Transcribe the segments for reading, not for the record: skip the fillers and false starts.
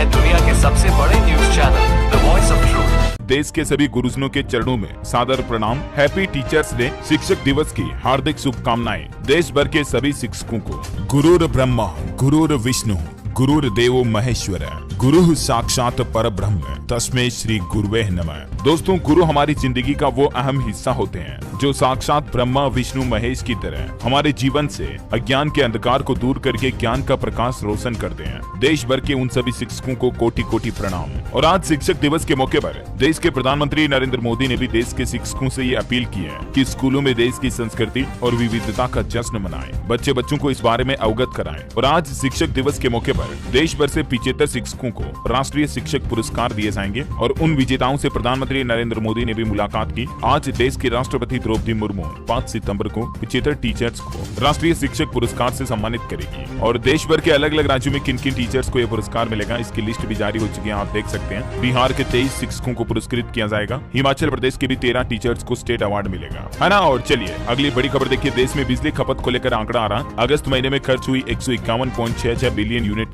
है दुनिया के सबसे बड़े news channel the voice of truth. देश के सभी गुरुजनों के चरणों में सादर प्रणाम। हैप्पी टीचर्स डे, शिक्षक दिवस की हार्दिक शुभकामनाएं देश भर के सभी शिक्षकों को। गुरुर ब्रह्मा गुरुर विष्णु गुरुर देवो महेश्वर, गुरु साक्षात पर ब्रह्म तस्मै श्री गुरुवे नमः। दोस्तों, गुरु हमारी जिंदगी का वो अहम हिस्सा होते हैं जो साक्षात ब्रह्मा विष्णु महेश की तरह हमारे जीवन से अज्ञान के अंधकार को दूर करके ज्ञान का प्रकाश रोशन करते हैं। देश भर के उन सभी शिक्षकों को कोटि कोटि प्रणाम। और आज शिक्षक दिवस के मौके पर देश के प्रधानमंत्री नरेंद्र मोदी ने भी देश के शिक्षकों से ये अपील की है कि स्कूलों में देश की संस्कृति और विविधता का जश्न मनाएं, बच्चों को इस बारे में अवगत कराएं। और आज शिक्षक दिवस के मौके पर देश भर से 75 शिक्षकों को राष्ट्रीय शिक्षक पुरस्कार दिए जाएंगे और उन विजेताओं से प्रधानमंत्री नरेंद्र मोदी ने भी मुलाकात की। आज देश की राष्ट्रपति द्रौपदी मुर्मू 5 सितंबर को 75 टीचर्स को राष्ट्रीय शिक्षक पुरस्कार से सम्मानित करेगी। और देश भर के अलग अलग राज्यों में किन किन टीचर्स को यह पुरस्कार मिलेगा, इसकी लिस्ट भी जारी हो चुकी है, आप देख सकते हैं। बिहार के 23 शिक्षकों को पुरस्कृत किया जाएगा। हिमाचल प्रदेश के भी 13 टीचर्स को स्टेट अवार्ड मिलेगा, है ना। और चलिए अगली बड़ी खबर देखिए। देश में बिजली खपत को लेकर आंकड़ा आ रहा। अगस्त महीने में खर्च हुई 151.66 बिलियन यूनिट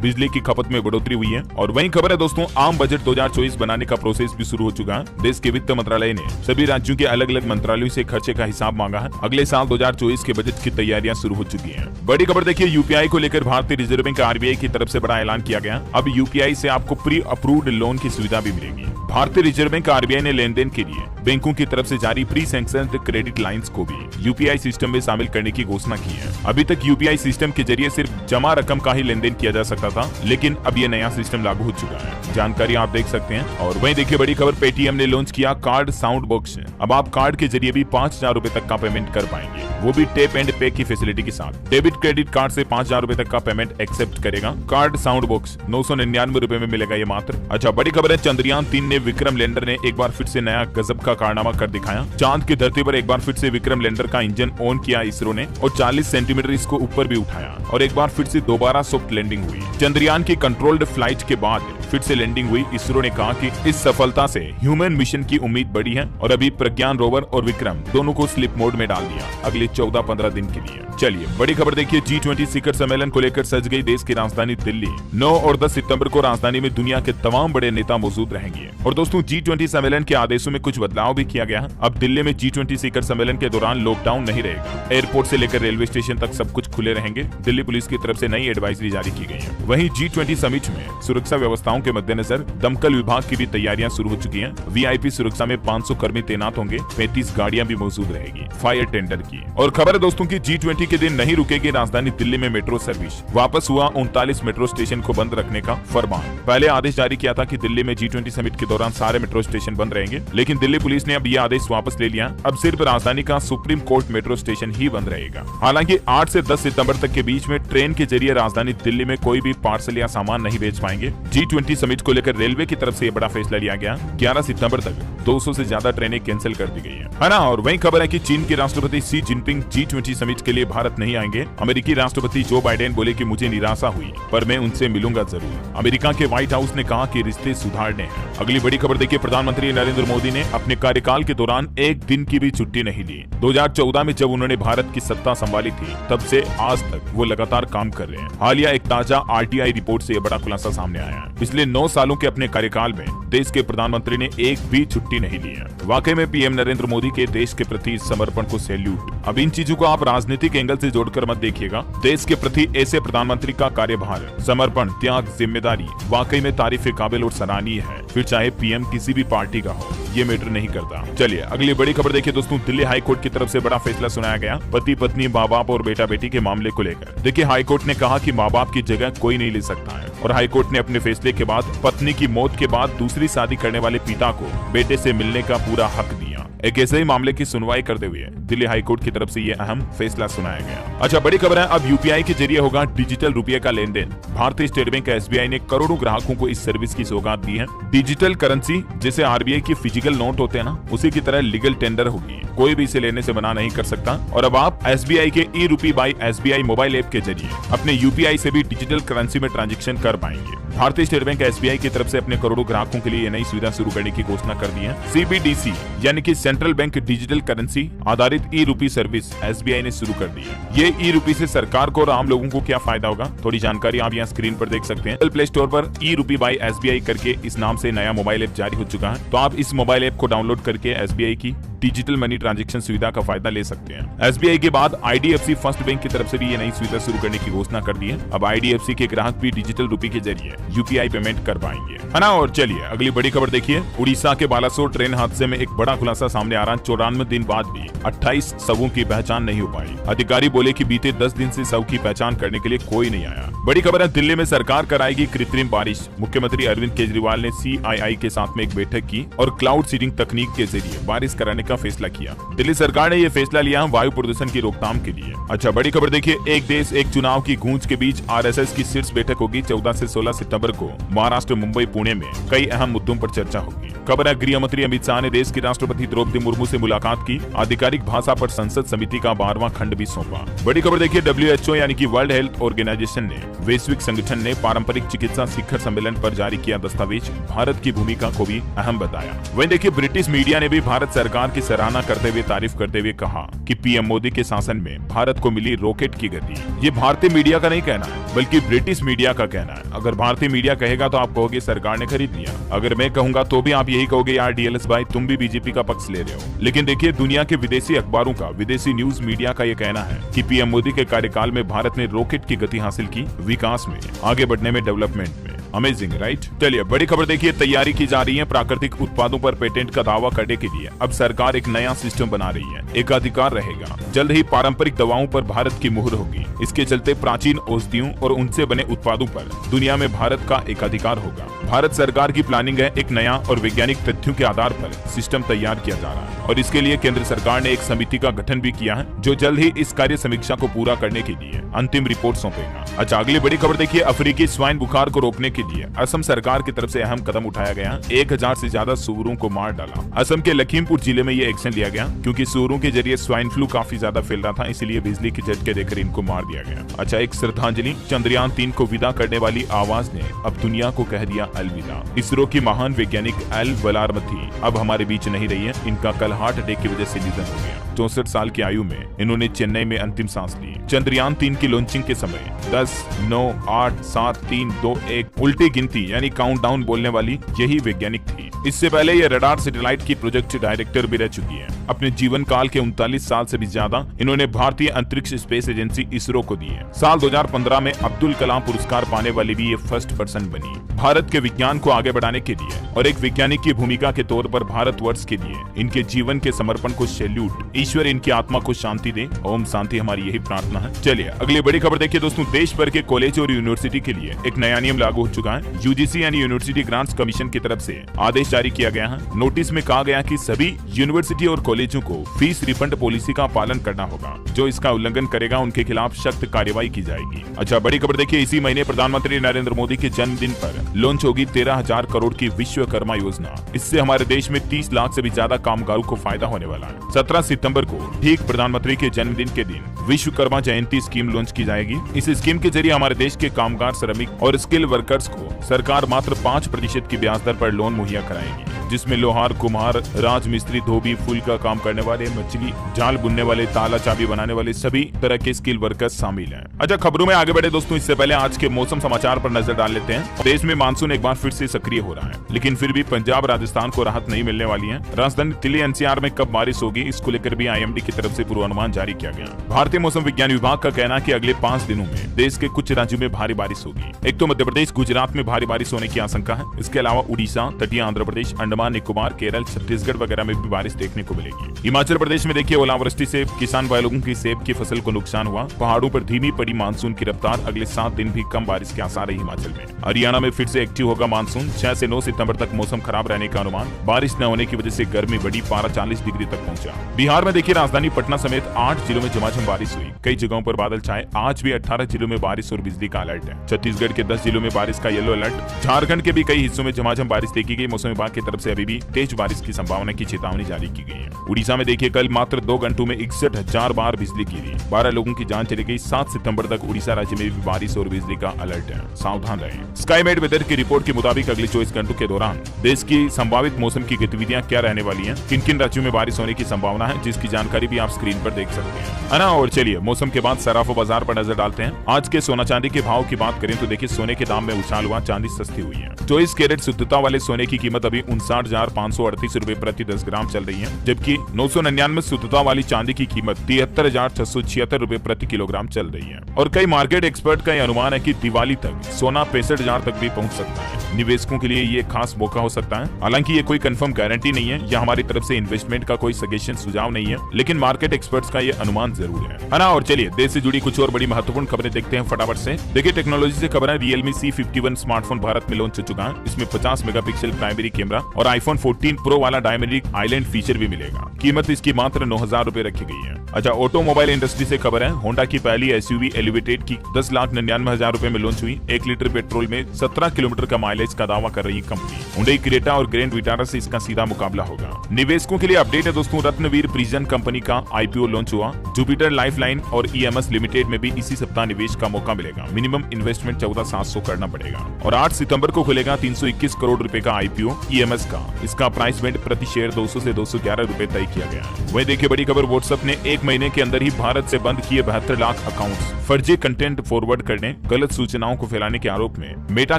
बिजली की खपत में बढ़ोतरी हुई है। और वहीं खबर है दोस्तों, आम बजट 2024 बनाने का प्रोसेस भी शुरू हो चुका है। देश के वित्त मंत्रालय ने सभी राज्यों के अलग अलग मंत्रालयों से खर्चे का हिसाब मांगा है। अगले साल 2024 के बजट की तैयारियां शुरू हो चुकी हैं। बड़ी खबर देखिए, यूपीआई को लेकर भारतीय रिजर्व बैंक आरबीआई की तरफ से बड़ा ऐलान किया गया। अब यूपीआई से आपको प्री अप्रूव्ड लोन की सुविधा भी मिलेगी। भारतीय रिजर्व बैंक आरबीआई ने लेन देन के लिए बैंकों की तरफ से जारी प्री सैंक्शन्ड क्रेडिट लाइंस को भी यूपीआई सिस्टम में शामिल करने की घोषणा की है। अभी तक यूपीआई सिस्टम के जरिए सिर्फ जमा रकम का ही लेन देन किया जा सकता था, लेकिन अब ये नया सिस्टम लागू हो चुका है। जानकारी आप देख सकते हैं। और वहीं देखिए बड़ी खबर, पेटीएम ने लॉन्च किया कार्ड साउंड बॉक्स। अब आप कार्ड के जरिए भी 5,000 रुपए तक का पेमेंट कर पाएंगे, वो भी टैप एंड पे की फैसिलिटी के साथ। डेबिट क्रेडिट कार्ड से 5,000 रुपए तक का पेमेंट एक्सेप्ट करेगा। कार्ड साउंड बॉक्स 999 रुपए में मिलेगा ये मात्र। अच्छा, बड़ी खबर है, चंद्रयान 3 ने विक्रम लैंडर ने एक बार फिर से नया गजब का कारनामा कर दिखाया। चांद की धरती पर एक बार फिर से विक्रम लैंडर का इंजन ऑन किया इसरो ने और 40 सेंटीमीटर इसको ऊपर भी उठाया और एक बार फिर से दोबारा सॉफ्ट लैंडिंग हुई। चंद्रयान की कंट्रोल्ड फ्लाइट के बाद फिर से लैंडिंग हुई। इसरो ने कहा कि इस सफलता से ह्यूमन मिशन की उम्मीद बढ़ी है और अभी प्रज्ञान रोवर और विक्रम दोनों को स्लीप मोड में डाल दिया अगले 14-15 दिन के लिए। चलिए बड़ी खबर देखिए, G20 शिखर सम्मेलन को लेकर सज गई देश की राजधानी दिल्ली। 9 और 10 सितंबर को राजधानी में दुनिया के तमाम बड़े नेता मौजूद रहेंगे। और दोस्तों, G20 सम्मेलन के आदेशों में कुछ बदलाव भी किया गया है। अब दिल्ली में G20 शिखर सम्मेलन के दौरान लॉकडाउन नहीं रहेगा। एयरपोर्ट से लेकर रेलवे स्टेशन तक सब कुछ खुले रहेंगे। दिल्ली पुलिस की तरफ से नई एडवाइजरी जारी की गई है। वहीं G20 समिट में सुरक्षा व्यवस्थाओं के मद्देनजर दमकल विभाग की भी तैयारियां शुरू हो चुकी हैं। वीआईपी सुरक्षा में 500 कर्मी तैनात होंगे। 35 गाड़ियां भी मौजूद रहेगी फायर टेंडर की। और खबर है दोस्तों की G20 के दिन नहीं रुकेगी राजधानी दिल्ली में मेट्रो सर्विस। वापस हुआ 39 मेट्रो स्टेशन को बंद रखने का फरमान। पहले आदेश जारी किया था कि दिल्ली में G20 समिट के दौरान सारे मेट्रो स्टेशन बंद रहेंगे, लेकिन दिल्ली पुलिस ने अब यह आदेश वापस ले लिया। अब सिर्फ राजधानी का सुप्रीम कोर्ट मेट्रो स्टेशन ही बंद रहेगा। हालांकि 8 से 10 सितंबर तक के बीच में ट्रेन के जरिए राजधानी दिल्ली में कोई भी पार्सल या सामान नहीं भेज पाएंगे। G20 समिट को लेकर रेलवे की तरफ से यह बड़ा फैसला लिया गया। 11 सितंबर तक 200 से ज्यादा ट्रेनें कैंसिल कर दी गई है ना। और वहीं खबर है कि चीन के राष्ट्रपति शी जिनपिंग G20 समिट के लिए भारत नहीं आएंगे। अमेरिकी राष्ट्रपति जो बाइडेन बोले कि मुझे निराशा हुई, पर मैं उनसे मिलूंगा जरूर। अमेरिका के व्हाइट हाउस ने कहा कि रिश्ते सुधारने हैं। अगली बड़ी खबर देखिए, प्रधानमंत्री नरेंद्र मोदी ने अपने कार्यकाल के दौरान एक दिन की भी छुट्टी नहीं ली। 2014 में जब उन्होंने भारत की सत्ता संभाली थी, तब से आज तक वो लगातार काम कर रहे हैं। हालिया एक ताजा आरटीआई रिपोर्ट से यह बड़ा खुलासा सामने आया है। पिछले 9 सालों के अपने कार्यकाल में देश के प्रधानमंत्री ने एक भी छुट्टी नहीं ली है। वाकई में पीएम नरेंद्र मोदी के देश के प्रति समर्पण को सैल्यूट। अब इन चीजों को आप राजनीतिक एंगल से जोड़कर मत देखिएगा। देश के प्रति ऐसे प्रधानमंत्री का कार्यभार, समर्पण, त्याग, जिम्मेदारी वाकई में तारीफ के काबिल और सराहनीय है। फिर चाहे पीएम किसी भी पार्टी का हो, ये मैटर नहीं करता। चलिए अगली बड़ी खबर देखिए दोस्तों, दिल्ली हाई कोर्ट की तरफ से बड़ा फैसला सुनाया गया पति पत्नी, माँ बाप और बेटा बेटी के मामले को लेकर। देखिए हाई कोर्ट ने कहा कि माँ बाप की जगह कोई नहीं ले सकता है। और हाई कोर्ट ने अपने फैसले के बाद पत्नी की मौत के बाद दूसरी शादी करने वाले पिता को बेटे से मिलने का पूरा हक दिया। एक ऐसे ही मामले की सुनवाई करते हुए दिल्ली हाई कोर्ट की तरफ से ये अहम फैसला सुनाया गया। अच्छा, बड़ी खबर है, अब यूपीआई के जरिए होगा डिजिटल रुपये का लेन देन। भारतीय स्टेट बैंक एसबीआई ने करोड़ों ग्राहकों को इस सर्विस की सौगात दी है। डिजिटल करेंसी जैसे आरबीआई की फिजिकल नोट होते हैं ना, उसी की तरह लीगल टेंडर होगी। कोई भी इसे लेने से मना नहीं कर सकता। और अब आप SBI के e-Rupee by SBI mobile app के जरिए अपने UPI से भी डिजिटल करेंसी में ट्रांजैक्शन कर पाएंगे। भारतीय स्टेट बैंक SBI की तरफ से अपने करोड़ों ग्राहकों के लिए नई सुविधा शुरू करने की घोषणा कर दी है। CBDC यानी कि सेंट्रल बैंक डिजिटल करेंसी आधारित e-Rupee सर्विस SBI ने शुरू कर दी है। ये e-Rupee से सरकार को और आम लोगों को क्या फायदा होगा, थोड़ी जानकारी आप यहाँ स्क्रीन पर देख सकते हैं। प्ले स्टोर पर e-Rupee बाई SBI करके इस नाम से नया मोबाइल ऐप जारी हो चुका है, तो आप इस मोबाइल ऐप को डाउनलोड करके SBI की डिजिटल मनी ट्रांजैक्शन सुविधा का फायदा ले सकते हैं। SBI के बाद IDFC फर्स्ट बैंक की तरफ से भी ये नई सुविधा शुरू करने की घोषणा कर दी है। अब IDFC के ग्राहक भी डिजिटल रुपए के जरिए UPI पेमेंट कर पाएंगे, है ना। और चलिए अगली बड़ी खबर देखिए। उड़ीसा के बालासोर ट्रेन हादसे में एक बड़ा खुलासा सामने आ रहा है। 94 दिन बाद भी 28 शवों की पहचान नहीं हो पाई। अधिकारी बोले कि बीते 10 दिन से शव की पहचान करने के लिए कोई नहीं आया। बड़ी खबर है, दिल्ली में सरकार कराएगी कृत्रिम बारिश। मुख्यमंत्री अरविंद केजरीवाल ने CII के साथ में एक बैठक की और क्लाउड सीडिंग तकनीक के जरिए बारिश कराने का फैसला किया। दिल्ली सरकार ने यह फैसला लिया वायु प्रदूषण की रोकथाम के लिए। अच्छा, बड़ी खबर देखिए। एक देश एक चुनाव की गूंज के बीच RSS की शीर्ष बैठक होगी 14 से 16 सितंबर को महाराष्ट्र, मुंबई, पुणे में कई अहम मुद्दों पर चर्चा होगी। खबर है, गृह मंत्री अमित शाह ने देश की राष्ट्रपति द्रौपदी मुर्मू से मुलाकात की। आधिकारिक भाषा पर संसद समिति का 12वां खंड भी सौंपा। बड़ी खबर देखिए। WHO यानी कि वर्ल्ड हेल्थ ऑर्गेनाइजेशन ने वैश्विक संगठन ने पारंपरिक चिकित्सा शिखर सम्मेलन पर जारी किया दस्तावेज भारत की भूमिका को भी अहम बताया। वहीं देखिए, ब्रिटिश मीडिया ने भी भारत सरकार की सराहना करते हुए तारीफ करते हुए कहा कि PM मोदी के शासन में भारत को मिली रॉकेट की गति। ये भारतीय मीडिया का नहीं कहना है, बल्कि ब्रिटिश मीडिया का कहना है। अगर भारतीय मीडिया कहेगा तो आप कहोगे सरकार ने खरीद लिया, अगर मैं कहूंगा तो भी आप यही कहोगे यार DLS भाई तुम भी बीजेपी का पक्ष ले रहे हो। लेकिन देखिए, दुनिया के विदेशी अखबारों का, विदेशी न्यूज मीडिया का ये कहना है कि PM मोदी के कार्यकाल में भारत ने रॉकेट की गति हासिल की, विकास में, आगे बढ़ने में, डेवलपमेंट में। Amazing, right. चलिए बड़ी खबर देखिए। तैयारी की जा रही है प्राकृतिक उत्पादों पर पेटेंट का दावा करने के लिए। अब सरकार एक नया सिस्टम बना रही है, एकाधिकार रहेगा। जल्द ही पारंपरिक दवाओं पर भारत की मुहर होगी। इसके चलते प्राचीन औषधियों और उनसे बने उत्पादों पर दुनिया में भारत का एकाधिकार होगा। भारत सरकार की प्लानिंग है, एक नया और वैज्ञानिक तथ्यों के आधार पर सिस्टम तैयार किया जा रहा है और इसके लिए केंद्र सरकार ने एक समिति का गठन भी किया है, जो जल्द ही इस कार्य समीक्षा को पूरा करने के लिए अंतिम रिपोर्ट सौंपेगा। अच्छा, अगली बड़ी खबर देखिए। अफ्रीकी स्वाइन बुखार को रोकने के लिए असम सरकार की तरफ से अहम कदम उठाया गया। 1000 से ज्यादा सूअरों को मार डाला। असम के लखीमपुर जिले में ये एक्शन लिया गया क्योंकि सूअरों के जरिए स्वाइन फ्लू काफी ज्यादा फैल रहा था, इसलिए बिजली के झटके देकर इनको मार दिया गया। अच्छा, एक श्रद्धांजलि। चंद्रयान 3 को विदा करने वाली आवाज ने अब दुनिया को कह दिया अलविदा। इसरो की महान वैज्ञानिक एल वेलारमथी अब हमारे बीच नहीं रही है। इनका कल हार्ट अटैक की वजह से निधन हो गया। 64 साल की आयु में इन्होंने चेन्नई में अंतिम सांस ली। चंद्रयान 3 की लॉन्चिंग के समय 10, 9, 8, 7, 3, 2, 1 उल्टी गिनती यानी काउंटडाउन बोलने वाली यही वैज्ञानिक थी। इससे पहले ये रडार सैटेलाइट की प्रोजेक्ट डायरेक्टर भी रह चुकी है। अपने जीवन काल के 39 साल से भी ज्यादा इन्होंने भारतीय अंतरिक्ष स्पेस एजेंसी इसरो को दी है। साल 2015 में अब्दुल कलाम पुरस्कार पाने वाली भी ये फर्स्ट पर्सन बनी। भारत के विज्ञान को आगे बढ़ाने के लिए और एक वैज्ञानिक की भूमिका के तौर पर भारतवर्ष के लिए इनके जीवन के समर्पण को सैल्यूट। ईश्वर इनकी आत्मा को शांति दे। ओम शांति, हमारी यही प्रार्थना है। चलिए अगली बड़ी खबर देखिए दोस्तों। देश भर के कॉलेज और यूनिवर्सिटी के लिए एक नया नियम लागू हो चुका है। UGC यानी यूनिवर्सिटी ग्रांट्स कमीशन की तरफ से आदेश जारी किया गया है। नोटिस में कहा गया कि सभी यूनिवर्सिटी और कॉलेजों को फीस रिफंड पॉलिसी का पालन करना होगा। जो इसका उल्लंघन करेगा उनके खिलाफ सख्त कार्रवाई की जाएगी। अच्छा, बड़ी खबर देखिए। इसी महीने प्रधानमंत्री नरेंद्र मोदी के जन्मदिन पर लॉन्च होगी 13,000 करोड़ की विश्वकर्मा योजना। इससे हमारे देश में 30 लाख से भी ज्यादा कामगारों को फायदा होने वाला है। 17 सितंबर को ठीक प्रधानमंत्री के जन्मदिन के दिन विश्वकर्मा जयंती स्कीम लॉन्च की जाएगी। इस स्कीम के जरिए हमारे देश के कामगार, श्रमिक और स्किल वर्कर्स को सरकार मात्र 5% की ब्याज दर पर लोन मुहैया कराएगी, जिसमें लोहार, कुम्हार, राजमिस्त्री, धोबी, फूल का काम करने वाले, मछली जाल बुनने वाले, ताला चाबी बनाने वाले सभी तरह के स्किल वर्कर्स शामिल हैं। अच्छा, खबरों में आगे बढ़े दोस्तों, इससे पहले आज के मौसम समाचार पर नजर डाल लेते हैं। देश में मानसून एक बार फिर से सक्रिय हो रहा है, लेकिन फिर भी पंजाब, राजस्थान को राहत नहीं मिलने वाली है। राजधानी दिल्ली, NCR में कब बारिश होगी, इसको लेकर भी IMD की तरफ से पूर्वानुमान जारी किया गया। भारतीय मौसम विज्ञान विभाग का कहना है कि अगले 5 दिनों में देश के कुछ राज्यों में भारी बारिश होगी। एक तो मध्य प्रदेश, गुजरात में भारी बारिश होने की आशंका है। इसके अलावा उड़ीसा, तटीय आंध्र प्रदेश, अंडमान निकोबार, केरल, छत्तीसगढ़ वगैरह में भी बारिश देखने को मिलेगी। हिमाचल प्रदेश में देखिए ओलावृष्टि से किसान भाई लोगों की सेब की फसल को नुकसान हुआ। पहाड़ों पर धीमी पड़ी मानसून की रफ्तार। अगले 7 दिन भी कम बारिश के आसार है हिमाचल में। हरियाणा में फिर से एक्टिव होगा मानसून। 6 से 9 सितंबर सितंबर तक मौसम खराब रहने का अनुमान। बारिश न होने की वजह से गर्मी बढ़ी, पारा 40 डिग्री तक पहुंचा। बिहार में देखिए राजधानी पटना समेत 8 जिलों में झमाझम बारिश हुई, कई जगहों पर बादल छाए। आज भी 18 जिलों में बारिश और बिजली का अलर्ट है। छत्तीसगढ़ के 10 जिलों में बारिश का येलो अलर्ट। झारखंड के भी कई हिस्सों में झमाझम बारिश देखी गई। मौसम विभाग की तरफ से अभी भी तेज बारिश की संभावना की चेतावनी जारी की गई है। उड़ीसा में देखिए कल मात्र 2 घंटों में 61,000 बार बिजली गिरी, 12 लोगों की जान चली गई। 7 सितंबर तक उड़ीसा राज्य में भी बारिश और बिजली का अलर्ट है, सावधान रहें। स्काईमेट वेदर की रिपोर्ट के मुताबिक अगले 24 घंटों के दौरान देश की संभावित मौसम की गतिविधियां क्या रहने वाली हैं, किन किन राज्यों में बारिश होने की संभावना है, जिसकी जानकारी भी आप स्क्रीन पर देख सकते हैं, है ना। और चलिए मौसम के बाद सराफा बाजार पर नजर डालते हैं। आज के सोना चांदी के भाव की बात करें तो देखिए सोने के दाम में उछाल हुआ, चांदी सस्ती हुई है। 24 कैरेट शुद्धता वाले सोने की कीमत अभी 59,538 रुपए प्रति 10 ग्राम चल रही है, जबकि 999 शुद्धता वाली चांदी की कीमत 73,676 रुपए प्रति किलोग्राम चल रही है। और कई मार्केट एक्सपर्ट का यह अनुमान है कि दिवाली तक सोना 65,000 तक भी पहुंच सकता है। निवेशकों के लिए ये खास मौका हो सकता है। हालांकि ये कोई कंफर्म गारंटी नहीं है, यह हमारी तरफ से इन्वेस्टमेंट का कोई सजेशन सुझाव नहीं है, लेकिन मार्केट एक्सपर्ट्स का ये अनुमान जरूर है ना। और चलिए देश से जुड़ी कुछ और बड़ी महत्वपूर्ण खबरें देखते हैं फटाफट से। देखिए टेक्नोलॉजी से खबर है, Realme C51 स्मार्टफोन भारत में लॉन्च हो चुका है। इसमें 50 मेगापिक्सल प्राइमरी कैमरा और iPhone 14 Pro वाला डायमेंडिक आइलैंड फीचर भी मिलेगा। कीमत इसकी मात्र 9,000 रुपए रखी गई है। अच्छा, ऑटोमोबाइल इंडस्ट्री से खबर है, होंडा की पहली SUV एलिवेटेड की 10,99,000 रुपए में लॉन्च हुई। 1 लीटर पेट्रोल में 17 किलोमीटर का माइलेज का दावा कर रही कंपनी। हुंडई क्रेटा और ग्रैंड विटारा से इसका सीधा मुकाबला होगा। निवेशकों के लिए अपडेट है दोस्तों, रत्नवीर प्रिजन कंपनी का IPO लॉन्च हुआ। जुपिटर लाइफलाइन और EMS लिमिटेड में भी इसी सप्ताह निवेश का मौका मिलेगा। मिनिमम इन्वेस्टमेंट 14,700 करना पड़ेगा। और 8 सितंबर को खुलेगा 321 करोड़ रुपए का IPO EMS का। इसका प्राइस बैंड प्रति शेयर 200 से 211 रुपए तय किया गया है। वहीं देखिए बड़ी खबर, व्हाट्सएप ने 1 महीने के अंदर ही भारत से बंद किए 72 लाख अकाउंट्स। फर्जी कंटेंट फॉरवर्ड करने, गलत सूचनाओं को फैलाने के आरोप में मेटा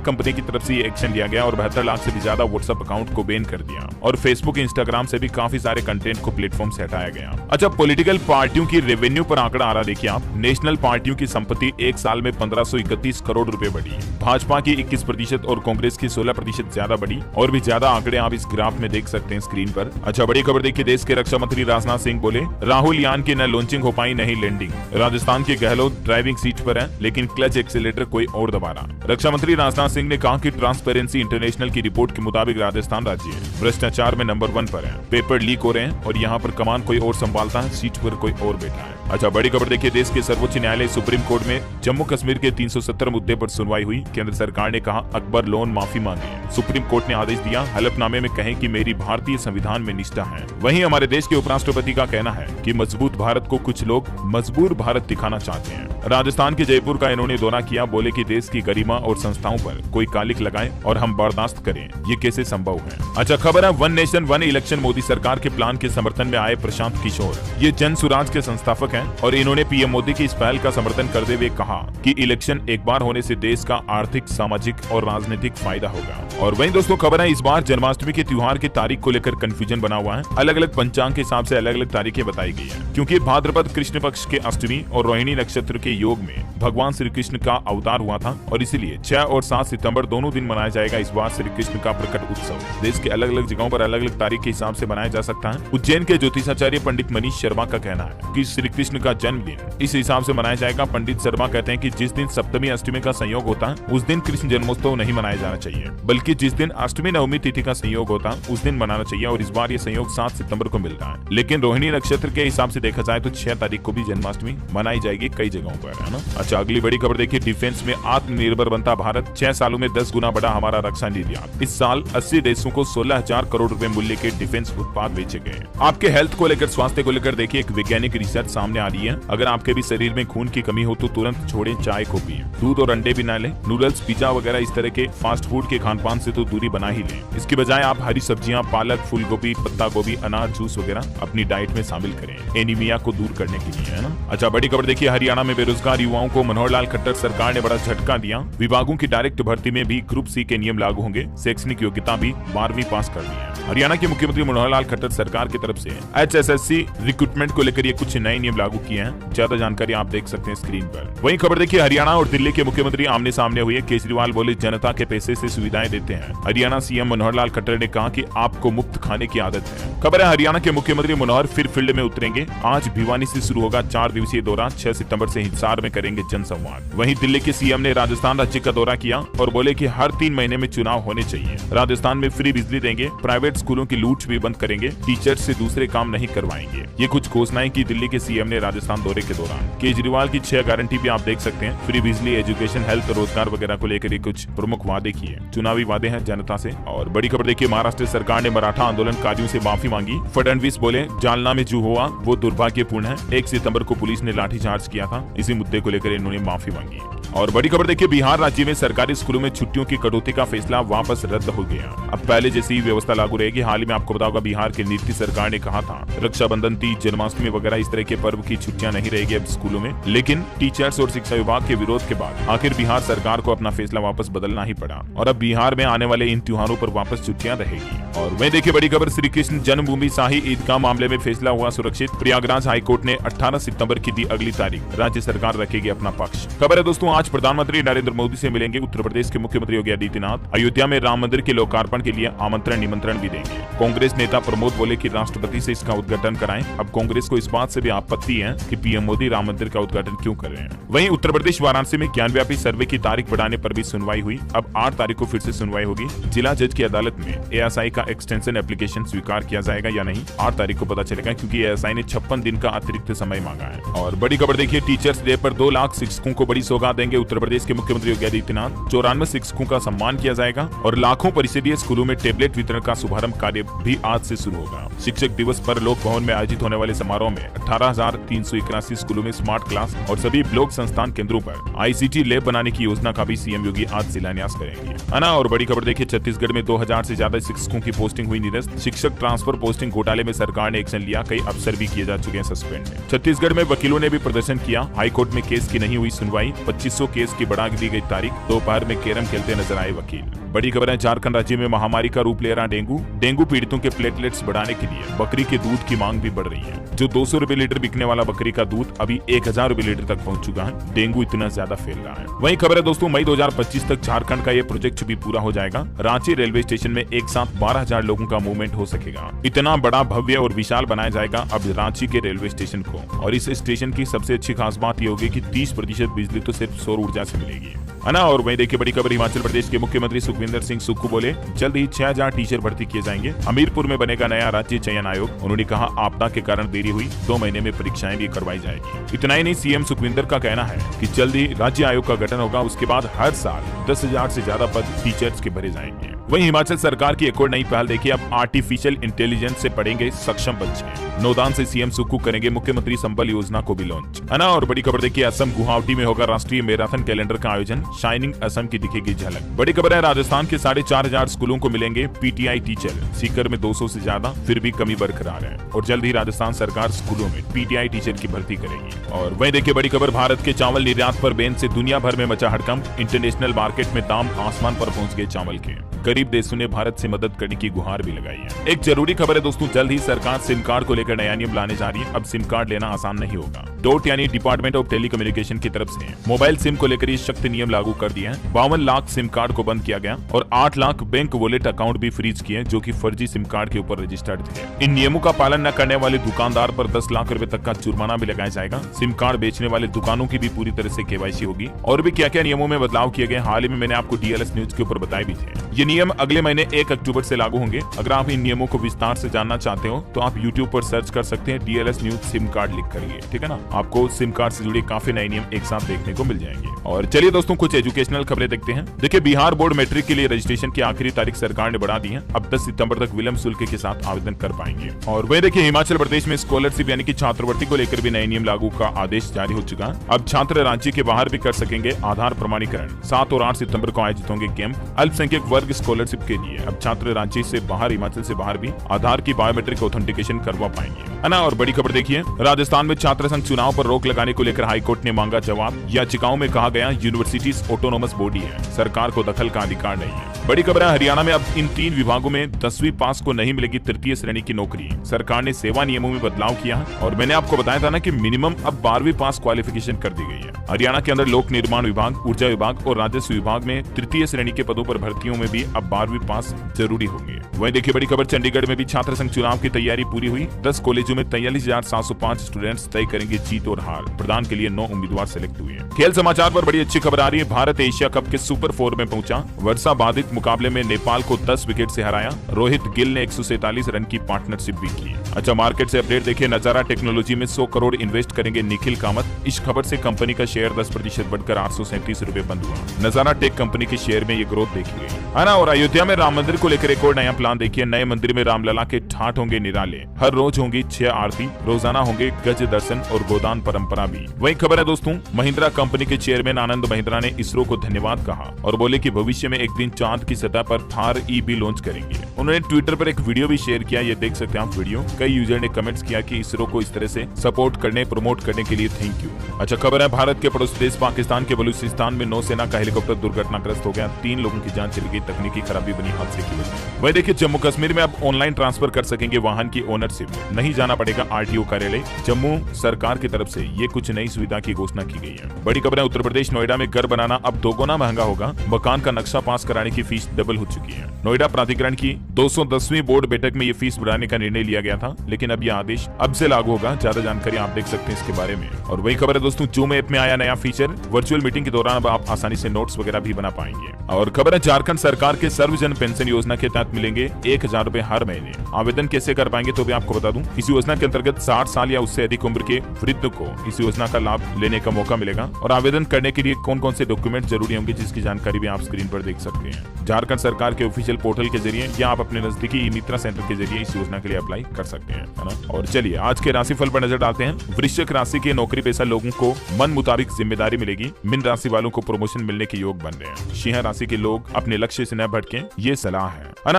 कंपनी की तरफ से ये एक्शन लिया गया और 72 लाख से भी ज्यादा व्हाट्सएप अकाउंट को बैन कर दिया। और फेसबुक, इंस्टाग्राम से भी काफी सारे कंटेंट को प्लेटफॉर्म से हटाया गया। अच्छा, पॉलिटिकल पार्टियों की रेवेन्यू पर आंकड़ा आ रहा देखिए आप। नेशनल पार्टियों की संपत्ति 1 साल में 1531 करोड़ रुपए बढ़ी। भाजपा की 21% और कांग्रेस की 16% ज्यादा बढ़ी। और भी ज्यादा आंकड़े आप इस ग्राफ में देख सकते हैं स्क्रीन पर। अच्छा, बड़ी खबर देखिए, देश के रक्षा मंत्री राजनाथ सिंह बोले, राहुल यान की न लॉन्चिंग हो पाई नहीं लैंडिंग। राजस्थान के गहलोत ड्राइविंग सीट पर है, लेकिन क्लच एक्सीलरेटर कोई और दबा रहा। रक्षा मंत्री राजनाथ सिंह ने कहा कि ट्रांसपेरेंसी इंटरनेशनल की रिपोर्ट के मुताबिक राजस्थान राज्य भ्रष्टाचार में नंबर 1 पर है। पेपर लीक हो रहे हैं और यहाँ पर कमान कोई और संभालता है, सीट पर कोई और बैठा है। अच्छा, बड़ी खबर देखिए, देश के सर्वोच्च न्यायालय सुप्रीम कोर्ट में जम्मू कश्मीर के 370 मुद्दे पर सुनवाई हुई। केंद्र सरकार ने कहा अकबर लोन माफी मांगी। सुप्रीम कोर्ट ने आदेश दिया, हलफनामे में कहें कि मेरी भारतीय संविधान में निष्ठा है। वहीं हमारे देश के उपराष्ट्रपति का कहना है कि मजबूत भारत को कुछ लोग मजबूर भारत दिखाना चाहते हैं। राजस्थान के जयपुर का इन्होंने दौरा किया, बोले कि देश की गरिमा और संस्थाओं पर कोई कालिक लगाए और हम बर्दाश्त करें, ये कैसे संभव है। अच्छा, खबर है, one nation one election Modi सरकार के प्लान के समर्थन में आए प्रशांत किशोर। ये जन सुराज के संस्थापक हैं और इन्होंने पीएम मोदी की इस पहल का समर्थन करते हुए कहा कि इलेक्शन एक बार होने से देश का आर्थिक, सामाजिक और राजनीतिक फायदा होगा। और वहीं दोस्तों खबर है, इस बार जन्माष्टमी के त्योहार की तारीख को लेकर कंफ्यूजन बना हुआ है। अलग अलग पंचांग के हिसाब से अलग अलग तारीखें बताई गई है, क्योंकि भाद्रपद कृष्ण पक्ष के अष्टमी और रोहिणी नक्षत्र के योग में भगवान श्री कृष्ण का अवतार हुआ था और इसीलिए 6 और 7 सितंबर दोनों दिन मनाया जाएगा इस बार श्री कृष्ण का प्रकट उत्सव। देश के अलग अलग जगहों पर अलग अलग तारीख के हिसाब से बनाया जा सकता है। उज्जैन के ज्योतिषाचार्य पंडित मनीष शर्मा का कहना है कि श्री कृष्ण का जन्मदिन इस हिसाब से मनाया जाएगा। पंडित शर्मा कहते हैं कि जिस दिन सप्तमी अष्टमी का संयोग होता है उस दिन कृष्ण जन्मोत्सव नहीं मनाया जाना चाहिए, बल्कि जिस दिन अष्टमी नवमी तिथि का संयोग होता है उस दिन मनाना चाहिए। और इस बार ये संयोग 7 सितंबर को मिल रहा है, लेकिन रोहिणी नक्षत्र के हिसाब से देखा जाए तो 6 तारीख को भी जन्माष्टमी मनाई जाएगी कई जगहों पर, है ना। अच्छा, अगली बड़ी खबर देखिए, डिफेंस में आत्मनिर्भर बनता भारत। 6 सालों में 10 गुना बढ़ा हमारा रक्षा निर्यात। इस साल 80 देशों को 16,000 करोड़ रुपए मूल्य के डिफेंस उत्पाद बेचे गए। आपके हेल्थ को लेकर, स्वास्थ्य को लेकर देखिए एक वैज्ञानिक रिसर्च सामने आ रही है। अगर आपके भी शरीर में खून की कमी हो तो तुरंत छोड़ें चाय को पिए। दूध और अंडे भी ना लें। नूडल्स, पिज्जा वगैरह इस तरह के फास्ट फूड के खान पान से तो दूरी बना ही लें। इसकी बजाय आप हरी सब्जियां, पालक, फूल गोभी, पत्ता गोभी, अनार, जूस वगैरह अपनी डाइट में शामिल करें, एनीमिया को दूर करने के लिए, है ना। अच्छा, बड़ी खबर देखिए, हरियाणा में बेरोजगार युवाओं को मनोहर लाल खट्टर सरकार ने बड़ा झटका दिया। विभागों की डायरेक्ट भर्ती में भी ग्रुप C के नियम लागू होंगे। शैक्षणिक योग्यता भी 12वीं पास करनी है। हरियाणा के मुख्यमंत्री मनोहर लाल खट्टर सरकार की तरफ से HSSC रिक्रूटमेंट को लेकर ये कुछ नए नियम लागू किए हैं। ज्यादा जानकारी आप देख सकते हैं स्क्रीन पर। वहीं खबर देखिए, हरियाणा और दिल्ली के मुख्यमंत्री आमने सामने हुए। केजरीवाल बोले जनता के पैसे से सुविधाएं देते हैं। हरियाणा सीएम मनोहर लाल खट्टर ने कहा कि आपको मुफ्त खाने की आदत है। खबर है, हरियाणा के मुख्यमंत्री मनोहर फिर फील्ड में उतरेंगे। आज भिवानी से शुरू होगा 4 दिवसीय दौरा। 6 सितंबर से हिसार में करेंगे जनसंवाद। वहीं दिल्ली के सीएम ने राजस्थान राज्य का दौरा किया और बोले कि हर 3 महीने में चुनाव होने चाहिए। राजस्थान में फ्री बिजली देंगे। प्राइवेट स्कूलों की लूट भी बंद करेंगे। टीचर्स से दूसरे काम नहीं करवाएंगे। ये कुछ घोषणाएं की दिल्ली के सीएम ने राजस्थान दौरे के दौरान। केजरीवाल की 6 गारंटी भी आप देख सकते हैं। फ्री बिजली, एजुकेशन, हेल्थ, रोजगार वगैरह को लेकर कुछ प्रमुख वादे किए। चुनावी वादे हैं जनता से। और बड़ी खबर देखिए, महाराष्ट्र सरकार ने मराठा आंदोलनकारियों से माफी मांगी। फडणवीस बोले जालना में जो हुआ वो दुर्भाग्यपूर्ण है। 1 सितंबर को पुलिस ने लाठीचार्ज किया था। इसी मुद्दे को लेकर इन्होंने माफी मांगी। और बड़ी खबर देखिए, बिहार राज्य में सरकारी स्कूलों में छुट्टियों की कटौती का फैसला वापस रद्द हो गया। अब पहले जैसी व्यवस्था लागू रहेगी। हाल ही में आपको बताऊंगा, बिहार की नीति सरकार ने कहा था रक्षाबंधन, तीज, जन्माष्टमी वगैरह इस तरह के पर्व की छुट्टियां नहीं रहेगी अब स्कूलों में। लेकिन टीचर्स और शिक्षा विभाग के विरोध के बाद आखिर बिहार सरकार को अपना फैसला वापस बदलना ही पड़ा और अब बिहार में आने वाले इन त्योहारों पर वापस छुट्टियां रहेगी। और वहीं देखिए बड़ी खबर, श्री कृष्ण जन्मभूमि शाही ईदगाह मामले में फैसला हुआ सुरक्षित। प्रयागराज हाईकोर्ट ने 18 सितंबर की दी अगली तारीख। राज्य सरकार रखेगी अपना पक्ष। खबर है दोस्तों, आज प्रधानमंत्री नरेंद्र मोदी से मिलेंगे उत्तर प्रदेश के मुख्यमंत्री योगी आदित्यनाथ। अयोध्या में राम मंदिर के लोकार्पण के लिए आमंत्रण निमंत्रण भी देंगे। कांग्रेस नेता प्रमोद बोले कि राष्ट्रपति से इसका उद्घाटन कराएं। अब कांग्रेस को इस बात से भी आपत्ति है कि पीएम मोदी राम मंदिर का उद्घाटन क्यों कर रहे हैं। वहीं उत्तर प्रदेश वाराणसी में ज्ञानव्यापी सर्वे की तारीख बढ़ाने पर भी सुनवाई हुई। अब 8 तारीख को फिर से सुनवाई होगी। जिला जज की अदालत में एएसआई का एक्सटेंशन एप्लीकेशन स्वीकार किया जाएगा या नहीं, 8 तारीख को पता चलेगा, क्योंकि एएसआई ने 56 दिन का अतिरिक्त समय मांगा है। और बड़ी खबर देखिए, टीचर्स डे पर 2 लाख शिक्षकों को बड़ी सौगात देंगे उत्तर प्रदेश के मुख्यमंत्री योगी आदित्यनाथ। 94 शिक्षकों का सम्मान किया जाएगा और लाखों परिषदीय स्कूलों में टेबलेट वितरण का शुभारंभ कार्य भी आज से शुरू होगा। शिक्षक दिवस पर लोक भवन में आयोजित होने वाले समारोह में 18,381 स्कूलों में स्मार्ट क्लास और सभी ब्लॉक संस्थान केंद्रों पर आईसीटी लैब बनाने की योजना का भी सीएम योगी आज शिलान्यास करेंगे। और बड़ी खबर देखिए, छत्तीसगढ़ में 2000 से ज्यादा शिक्षकों की पोस्टिंग हुई निरस्त। शिक्षक ट्रांसफर पोस्टिंग घोटाले में सरकार ने एक्शन लिया। कई अफसर भी किए जा चुके हैं सस्पेंड। छत्तीसगढ़ में वकीलों ने भी प्रदर्शन किया। हाईकोर्ट में केस की नहीं हुई सुनवाई। 2500 केस की बढ़ा दी गई तारीख। दोपहर में कैरम खेलते नजर आए वकील। बड़ी खबर है, झारखंड राज्य में महामारी का रूप ले रहा डेंगू। डेंगू पीड़ितों के प्लेटलेट्स बढ़ाने के लिए बकरी के दूध की मांग भी बढ़ रही है। जो 200 रुपए लीटर बिकने वाला बकरी का दूध अभी 1000 रुपए लीटर तक पहुंच चुका है। डेंगू इतना ज्यादा फैल रहा है। वहीं खबर है दोस्तों, मई 2025 तक झारखंड का ये प्रोजेक्ट भी पूरा हो जाएगा। रांची रेलवे स्टेशन में एक साथ 12,000 लोगों का मूवमेंट हो सकेगा। इतना बड़ा, भव्य और विशाल बनाया जाएगा अब रांची के रेलवे स्टेशन को। और इस स्टेशन की सबसे अच्छी खास बात ये होगी कि 30% बिजली तो सिर्फ सौर ऊर्जा से मिलेगी, है ना। और वहीं देखिए बड़ी खबर, हिमाचल प्रदेश के मुख्यमंत्री सुखविंदर सिंह सुक्खू बोले जल्द ही 6000 टीचर भर्ती किए जाएंगे। हमीरपुर में बनेगा नया राज्य चयन आयोग। उन्होंने कहा आपदा के कारण देरी हुई, 2 महीने में परीक्षाएं भी करवाई जाएगी। इतना ही नहीं, सीएम सुखविंदर का कहना है कि जल्द ही राज्य आयोग का गठन होगा। उसके बाद हर साल 10,000 से ज्यादा पद टीचर्स के भरे जाएंगे। वहीं हिमाचल सरकार की एक और नई पहल देखिए, अब आर्टिफिशियल इंटेलिजेंस से पढ़ेंगे सक्षम बच्चे। नौदान से सीएम सुक्खू करेंगे मुख्यमंत्री संबल योजना को भी लॉन्च, है ना। और बड़ी खबर देखिए, असम गुवाहाटी में होगा राष्ट्रीय मैराथन कैलेंडर का आयोजन। शाइनिंग असम की दिखेगी झलक। बड़ी खबर है, राजस्थान के 4,500 स्कूलों को मिलेंगे पीटीआई टीचर। सीकर में 200 से ज्यादा, फिर भी कमी बरकरार है। और जल्द ही राजस्थान सरकार स्कूलों में पीटीआई टीचर की भर्ती करेगी। और वहीं देखिए बड़ी खबर, भारत के चावल निर्यात पर बैन से दुनिया भर में मचा हड़कंप। इंटरनेशनल मार्केट में दाम आसमान पर पहुंच गए चावल के। गरीब देशों ने भारत से मदद करने की गुहार भी लगाई है। एक जरूरी खबर है दोस्तों, जल्द ही सरकार सिम कार्ड को लेकर नया नियम लाने जा रही है। अब सिम कार्ड लेना आसान नहीं होगा। डोट यानी डिपार्टमेंट ऑफ टेलीकम्युनिकेशन की तरफ से मोबाइल सिम को लेकर ये सख्त नियम लागू कर दिए हैं। 52 लाख सिम कार्ड को बंद किया गया और 8 लाख बैंक वॉलेट अकाउंट भी फ्रीज किए जो कि फर्जी सिम कार्ड के ऊपर रजिस्टर्ड थे। इन नियमों का पालन न करने वाले दुकानदार पर 10 लाख रुपए तक का जुर्माना भी लगाया जाएगा। सिम कार्ड बेचने वाले दुकानों की भी पूरी तरह से केवाईसी होगी। और भी क्या क्या नियमों में बदलाव किए गए, हाल ही में मैंने आपको डीएलएस न्यूज के ऊपर बताए भी थे। ये नियम अगले महीने 1 अक्टूबर से लागू होंगे। अगर आप इन नियमों को विस्तार से जानना चाहते हो तो आप यूट्यूब पर सर्च कर सकते हैं डीएलएस न्यूज सिम कार्ड लिख करिए, ठीक है ना। आपको सिम कार्ड से जुड़े काफी नए नियम एक साथ देखने को मिल जाएंगे। और चलिए दोस्तों कुछ एजुकेशनल खबरें देखते हैं। देखिए बिहार बोर्ड मैट्रिक के लिए रजिस्ट्रेशन की आखिरी तारीख सरकार ने बढ़ा दी है। अब 10 सितंबर तक विलंब शुल्क के साथ आवेदन कर पाएंगे। और वही देखिए हिमाचल प्रदेश में स्कॉलरशिप यानी कि छात्रवृत्ति को लेकर भी नए नियम लागू का आदेश जारी हो चुका है। अब छात्र राज्य के बाहर भी कर सकेंगे आधार प्रमाणीकरण। 7 और 8 सितंबर को आयोजित होंगे कैंप। अल्पसंख्यक वर्ग स्कॉलरशिप के लिए अब छात्र राज्य से बाहर, हिमाचल से बाहर भी आधार की बायोमेट्रिक ऑथेंटिकेशन करवा पाएंगे, है ना। और बड़ी खबर देखिए, राजस्थान में छात्र संघ चुनाव चुनाव पर रोक लगाने को लेकर हाईकोर्ट ने मांगा जवाब। याचिकाओं में कहा गया यूनिवर्सिटीज ऑटोनोमस बॉडी है, सरकार को दखल का अधिकार नहीं है। बड़ी खबर है, हरियाणा में अब इन 3 विभागों में 10वीं पास को नहीं मिलेगी तृतीय श्रेणी की नौकरी। सरकार ने सेवा नियमों में बदलाव किया है और मैंने आपको बताया था ना कि मिनिमम अब 12वीं पास क्वालिफिकेशन कर दी गई है। हरियाणा के अंदर लोक निर्माण विभाग, ऊर्जा विभाग और राजस्व विभाग में तृतीय श्रेणी के पदों पर भर्तियों में भी अब 12वीं पास जरूरी होंगे। वहीं देखिए बड़ी खबर, चंडीगढ़ में भी छात्र संघ चुनाव की तैयारी पूरी हुई। 10 कॉलेजों में 43,705 स्टूडेंट्स तय करेंगे जीत और हार। प्रदान के लिए 9 उम्मीदवार सेलेक्ट हुए हैं। खेल समाचार पर बड़ी अच्छी खबर आ रही है। भारत एशिया कप के सुपर 4 में पहुंचा। वर्षा बाधित मुकाबले में नेपाल को 10 विकेट से हराया। रोहित गिल ने 147 रन की पार्टनरशिप भी की। अच्छा, मार्केट से अपडेट देखिए। नजारा टेक्नोलॉजी में 100 करोड़ इन्वेस्ट करेंगे निखिल कामत। इस खबर से कंपनी का शेयर 10% बढ़कर 837 रुपए बंद हुआ। नजारा टेक कंपनी के शेयर में ये ग्रोथ देखी गई है ना। और अयोध्या में राम मंदिर को लेकर एक और नया प्लान देखिए। नए मंदिर में रामलला के ठाठ होंगे निराले। हर रोज होंगी 6 आरती, रोजाना होंगे गज दर्शन और गोदान परंपरा भी। वही खबर है दोस्तों, महिंद्रा कंपनी के चेयरमैन आनंद महिंद्रा ने इसरो को धन्यवाद कहा और बोले कि भविष्य में एक दिन चांद की सतह पर थार EV लॉन्च करेंगे। उन्होंने ट्विटर पर एक वीडियो भी शेयर किया, ये देख सकते हैं आप वीडियो। कई यूजर ने कमेंट्स किया कि इसरो को इस तरह से सपोर्ट करने, प्रमोट करने के लिए थैंक यू। अच्छा खबर है, भारत के पड़ोसी देश पाकिस्तान के बलूचिस्तान में नौसेना का हेलीकॉप्टर दुर्घटनाग्रस्त हो गया। 3 लोगों की जान चली गई, तकनीकी खराबी बनी हादसे की वजह। वही देखिए, जम्मू कश्मीर में अब ऑनलाइन ट्रांसफर कर सकेंगे वाहन की ओनरशिप, नहीं जाना पड़ेगा RTO कार्यालय। जम्मू सरकार की तरफ से ये कुछ नई सुविधा की घोषणा की गई है। बड़ी खबर है, उत्तर प्रदेश नोएडा में घर बनाना अब 2 गुना महंगा होगा। मकान का नक्शा पास कराने की फीस डबल हो चुकी है। नोएडा प्राधिकरण की 210वीं बोर्ड बैठक में ये फीस बढ़ाने का निर्णय लिया गया था, लेकिन अब यह आदेश अब से लागू होगा। ज्यादा जानकारी आप देख सकते हैं इसके बारे में। और वही खबर है दोस्तों, जूम ऐप में आया नया फीचर। वर्चुअल मीटिंग के दौरान अब आप आसानी से नोट्स वगैरह भी बना पाएंगे। और खबर है, झारखंड सरकार के सर्वजन पेंशन योजना के तहत मिलेंगे 1000 रुपए हर महीने। आवेदन कैसे कर पाएंगे तो भी आपको बता दूं, इस योजना के अंतर्गत 60 साल या उससे अधिक उम्र के वृद्ध को इस योजना का लाभ लेने का मौका मिलेगा। और आवेदन करने के लिए कौन कौन से डॉक्यूमेंट जरूरी होंगे, जिसकी जानकारी भी आप स्क्रीन पर देख सकते हैं। झारखंड सरकार के ऑफिशियल पोर्टल के जरिए या आप अपने नजदीकी ई-मित्र सेंटर के जरिए इस योजना के लिए अप्लाई कर सकते हैं, है ना। और चलिए आज के राशिफल पर नजर डालते हैं। वृश्चिक राशि के नौकरी पेशा लोगों को मन मुताबिक जिम्मेदारी मिलेगी। मीन राशि वालों को प्रमोशन मिलने के योग बन रहे हैं। सिंह राशि के लोग अपने लक्ष्य से न भटकें, ये सलाह है ना।